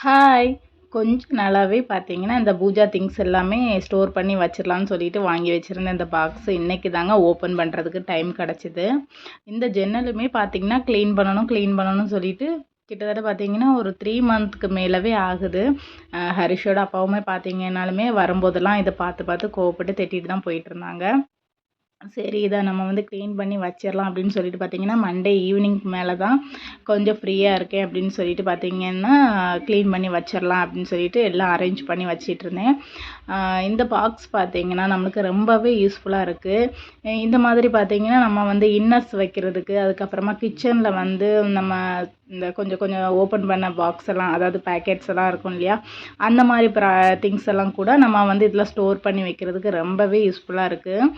Hi! கொஞ்ச நாளாவே பார்த்தீங்கன்னா, இந்த பூஜா திங்ஸ் எல்லாமே ஸ்டோர் பண்ணி வச்சிரலான்னு சொல்லிட்டு வாங்கி வச்சிருந்தேன். இந்த பாக்ஸ் இன்னைக்கு தாங்க ஓப்பன் பண்ணுறதுக்கு டைம் கிடச்சிது. இந்த ஜன்னலுமே பார்த்தீங்கன்னா, க்ளீன் பண்ணணும்னு சொல்லிட்டு கிட்டத்தட்ட பார்த்தீங்கன்னா, ஒரு 3 மந்த்துக்கு மேலவே ஆகுது. ஹரிஷோட அப்பாவுமே பார்த்தீங்கன்னாலுமே வரும்போதெல்லாம் இத பார்த்து பார்த்து கோவப்பட்டு திட்டிட்டு தான் போயிட்டுருந்தாங்க. சரி இதை நம்ம வந்து க்ளீன் பண்ணி வச்சிடலாம் அப்படின்னு சொல்லிட்டு பார்த்தீங்கன்னா, மண்டே ஈவினிங்க்கு மேலே தான் கொஞ்சம் ஃப்ரீயாக இருக்கேன் அப்படின்னு சொல்லிட்டு பார்த்தீங்கன்னா, க்ளீன் பண்ணி வச்சிடலாம் அப்படின்னு சொல்லிட்டு எல்லாம் அரேஞ்ச் பண்ணி வச்சிட்ருந்தேன். இந்த பாக்ஸ் பார்த்தீங்கன்னா, நம்மளுக்கு ரொம்பவே யூஸ்ஃபுல்லாக இருக்குது. இந்த மாதிரி பார்த்தீங்கன்னா, நம்ம வந்து இன்னர்ஸ் வைக்கிறதுக்கு, அதுக்கப்புறமா கிச்சனில் வந்து நம்ம இந்த கொஞ்சம் கொஞ்சம் ஓப்பன் பண்ண பாக்ஸ் எல்லாம், அதாவது பேக்கெட்ஸ் எல்லாம் இருக்கும் இல்லையா, அந்த மாதிரி திங்ஸ் எல்லாம் கூட நம்ம வந்து இதில் ஸ்டோர் பண்ணி வைக்கிறதுக்கு ரொம்பவே யூஸ்ஃபுல்லாக இருக்குது.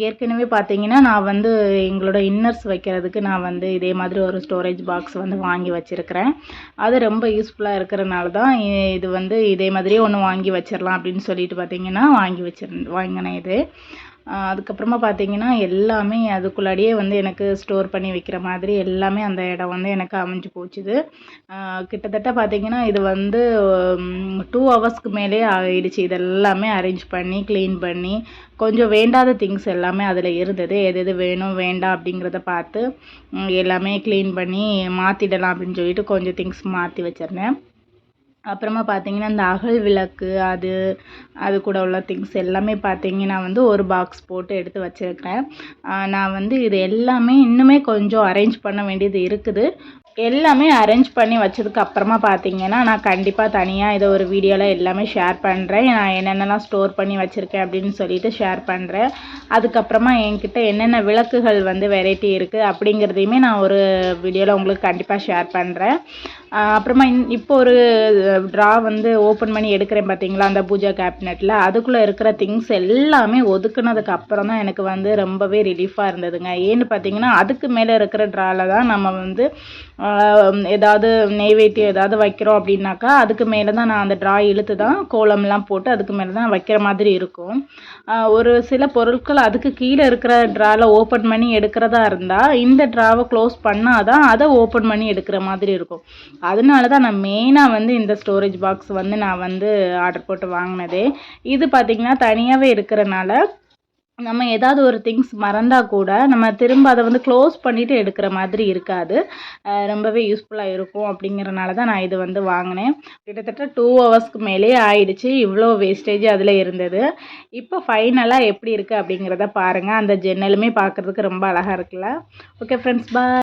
ஏற்கனவே பார்த்தீங்கன்னா, நான் வந்து எங்களோட இன்னர்ஸ் வைக்கிறதுக்கு நான் வந்து இதே மாதிரி ஒரு ஸ்டோரேஜ் பாக்ஸ் வந்து வாங்கி வச்சுருக்கிறேன். அது ரொம்ப யூஸ்ஃபுல்லாக இருக்கிறனால தான் இது வந்து இதே மாதிரியே ஒன்று வாங்கி வச்சிடலாம் அப்படின்னு சொல்லிட்டு பார்த்தீங்கன்னா, வாங்கினேன் இது. அதுக்கப்புறமா பார்த்தீங்கன்னா, எல்லாமே அதுக்குள்ளாடியே வந்து எனக்கு ஸ்டோர் பண்ணி வைக்கிற மாதிரி எல்லாமே அந்த இடம் வந்து எனக்கு அமைஞ்சு போச்சுது. கிட்டத்தட்ட பார்த்தீங்கன்னா, இது வந்து 2 ஹவர்ஸ்க்கு மேலேயே ஆகிடுச்சு. இது எல்லாமே அரேஞ்ச் பண்ணி, க்ளீன் பண்ணி, கொஞ்சம் வேண்டாத திங்ஸ் எல்லாமே அதில் இருந்தது. எது எது வேணும், வேண்டாம் அப்படிங்கிறத பார்த்து எல்லாமே க்ளீன் பண்ணி மாற்றிடலாம் அப்படின்னு சொல்லிட்டு கொஞ்சம் திங்ஸ் மாற்றி வச்சிருந்தேன். அப்புறமா பார்த்தீங்கன்னா, இந்த அகல் விளக்கு அது கூட உள்ள திங்ஸ் எல்லாமே பார்த்தீங்கன்னா வந்து ஒரு பாக்ஸ் போட்டு எடுத்து வச்சுருக்கிறேன். நான் வந்து இது எல்லாமே இன்னுமே கொஞ்சம் அரேஞ்ச் பண்ண வேண்டியது இருக்குது. எல்லாமே அரேஞ்ச் பண்ணி வச்சதுக்கு அப்புறமா பார்த்தீங்கன்னா, நான் கண்டிப்பாக தனியாக இதை ஒரு வீடியோவில் எல்லாமே ஷேர் பண்ணுறேன். நான் என்னென்னலாம் ஸ்டோர் பண்ணி வச்சுருக்கேன் அப்படின்னு சொல்லிட்டு ஷேர் பண்ணுறேன். அதுக்கப்புறமா என்கிட்ட என்னென்ன விளக்குகள் வந்து வெரைட்டி இருக்குது அப்படிங்கிறதையுமே நான் ஒரு வீடியோவில் உங்களுக்கு கண்டிப்பாக ஷேர் பண்ணுறேன். அப்புறமா இப்போ ஒரு ட்ரா வந்து ஓப்பன் பண்ணி எடுக்கிறேன் பார்த்தீங்களா, அந்த பூஜா கேபினெட்டில் அதுக்குள்ளே இருக்கிற திங்ஸ் எல்லாமே ஒதுக்குனதுக்கு அப்புறம் தான் எனக்கு வந்து ரொம்பவே ரிலீஃபாக இருந்ததுங்க. ஏன்னு பார்த்தீங்கன்னா, அதுக்கு மேலே இருக்கிற ட்ராவில் தான் நம்ம வந்து ஏதாவது நெய்வேத்தியம் ஏதாவது வைக்கிறோம் அப்படின்னாக்கா, அதுக்கு மேலே தான் நான் அந்த ட்ரா இழுத்து தான் கோலம்லாம் போட்டு அதுக்கு மேலே தான் வைக்கிற மாதிரி இருக்கும். ஒரு சில பொருட்கள் அதுக்கு கீழே இருக்கிற ட்ராவில் ஓப்பன் பண்ணி எடுக்கிறதா இருந்தால், இந்த ட்ராவை க்ளோஸ் பண்ணால் தான் அதை ஓப்பன் பண்ணி எடுக்கிற மாதிரி இருக்கும். அதனால தான் நான் மெயினாக வந்து இந்த ஸ்டோரேஜ் பாக்ஸ் வந்து நான் வந்து ஆர்டர் போட்டு வாங்கினதே. இது பார்த்திங்கன்னா தனியாகவே இருக்கிறனால நம்ம ஏதாவது ஒரு திங்ஸ் மறந்தால் கூட நம்ம திரும்ப அதை வந்து க்ளோஸ் பண்ணிவிட்டு எடுக்கிற மாதிரி இருக்காது. ரொம்பவே யூஸ்ஃபுல்லாக இருக்கும் அப்படிங்கிறனால தான் நான் இது வந்து வாங்கினேன். கிட்டத்தட்ட 2 ஹவர்ஸ்க்கு மேலேயே ஆயிடுச்சு. இவ்வளோ வேஸ்டேஜ் அதில் இருந்தது. இப்போ ஃபைனலாக எப்படி இருக்குது அப்படிங்கிறத பாருங்கள். அந்த ஜன்னலுமே பார்க்குறதுக்கு ரொம்ப அழகாக இருக்குல்ல. ஓகே ஃப்ரெண்ட்ஸ், பாய்.